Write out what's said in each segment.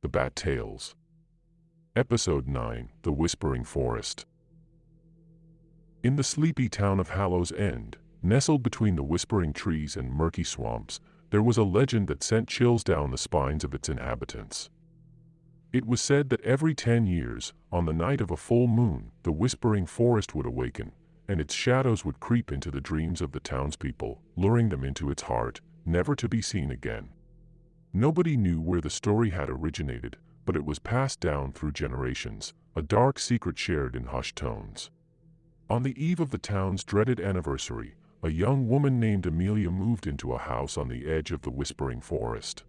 The Battales. Episode 9, The Whispering Forest. In the sleepy town of Hallow's End, nestled between the whispering trees and murky swamps, there was a legend that sent chills down the spines of its inhabitants. It was said that every 10 years, on the night of a full moon, the whispering forest would awaken, and its shadows would creep into the dreams of the townspeople, luring them into its heart, never to be seen again. Nobody knew where the story had originated, but it was passed down through generations, a dark secret shared in hushed tones. On the eve of the town's dreaded anniversary, a young woman named Amelia moved into a house on the edge of the whispering forest.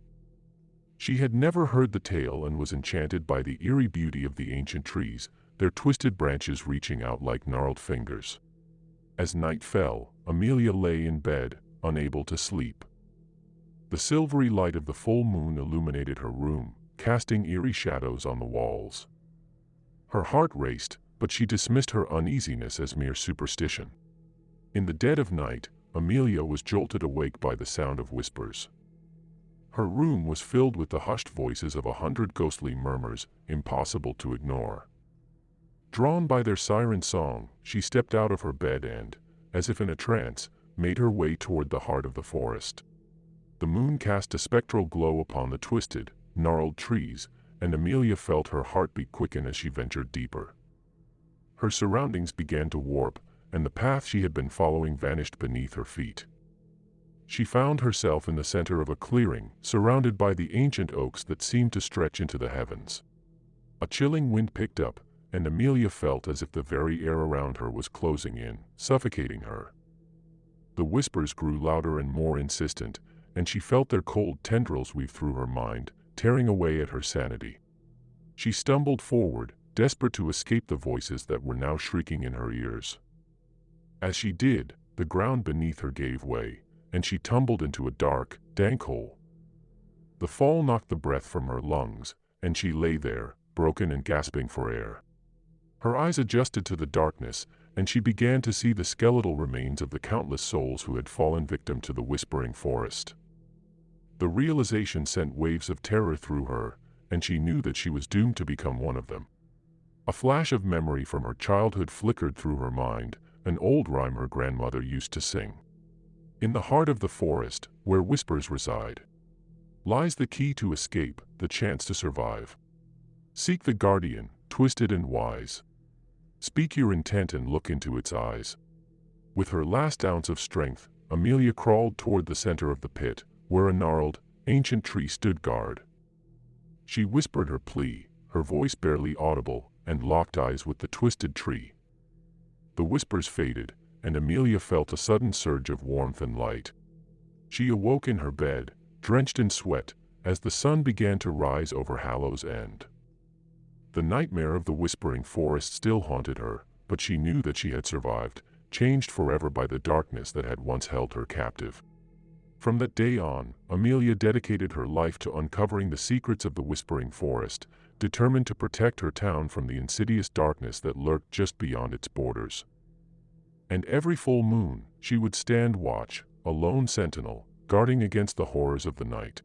She had never heard the tale and was enchanted by the eerie beauty of the ancient trees, their twisted branches reaching out like gnarled fingers. As night fell, Amelia lay in bed, unable to sleep. The silvery light of the full moon illuminated her room, casting eerie shadows on the walls. Her heart raced, but she dismissed her uneasiness as mere superstition. In the dead of night, Amelia was jolted awake by the sound of whispers. Her room was filled with the hushed voices of 100 ghostly murmurs, impossible to ignore. Drawn by their siren song, she stepped out of her bed and, as if in a trance, made her way toward the heart of the forest. The moon cast a spectral glow upon the twisted, gnarled trees, and Amelia felt her heartbeat quicken as she ventured deeper. Her surroundings began to warp, and the path she had been following vanished beneath her feet. She found herself in the center of a clearing, surrounded by the ancient oaks that seemed to stretch into the heavens. A chilling wind picked up, and Amelia felt as if the very air around her was closing in, suffocating her. The whispers grew louder and more insistent, and she felt their cold tendrils weave through her mind, tearing away at her sanity. She stumbled forward, desperate to escape the voices that were now shrieking in her ears. As she did, the ground beneath her gave way, and she tumbled into a dark, dank hole. The fall knocked the breath from her lungs, and she lay there, broken and gasping for air. Her eyes adjusted to the darkness, and she began to see the skeletal remains of the countless souls who had fallen victim to the whispering forest. The realization sent waves of terror through her, and she knew that she was doomed to become one of them. A flash of memory from her childhood flickered through her mind, an old rhyme her grandmother used to sing. In the heart of the forest, where whispers reside, lies the key to escape, the chance to survive. Seek the guardian, twisted and wise. Speak your intent and look into its eyes. With her last ounce of strength, Amelia crawled toward the center of the pit, where a gnarled, ancient tree stood guard. She whispered her plea, her voice barely audible, and locked eyes with the twisted tree. The whispers faded, and Amelia felt a sudden surge of warmth and light. She awoke in her bed, drenched in sweat, as the sun began to rise over Hallow's End. The nightmare of the whispering forest still haunted her, but she knew that she had survived, changed forever by the darkness that had once held her captive. From that day on, Amelia dedicated her life to uncovering the secrets of the whispering forest, determined to protect her town from the insidious darkness that lurked just beyond its borders. And every full moon, she would stand watch, a lone sentinel, guarding against the horrors of the night.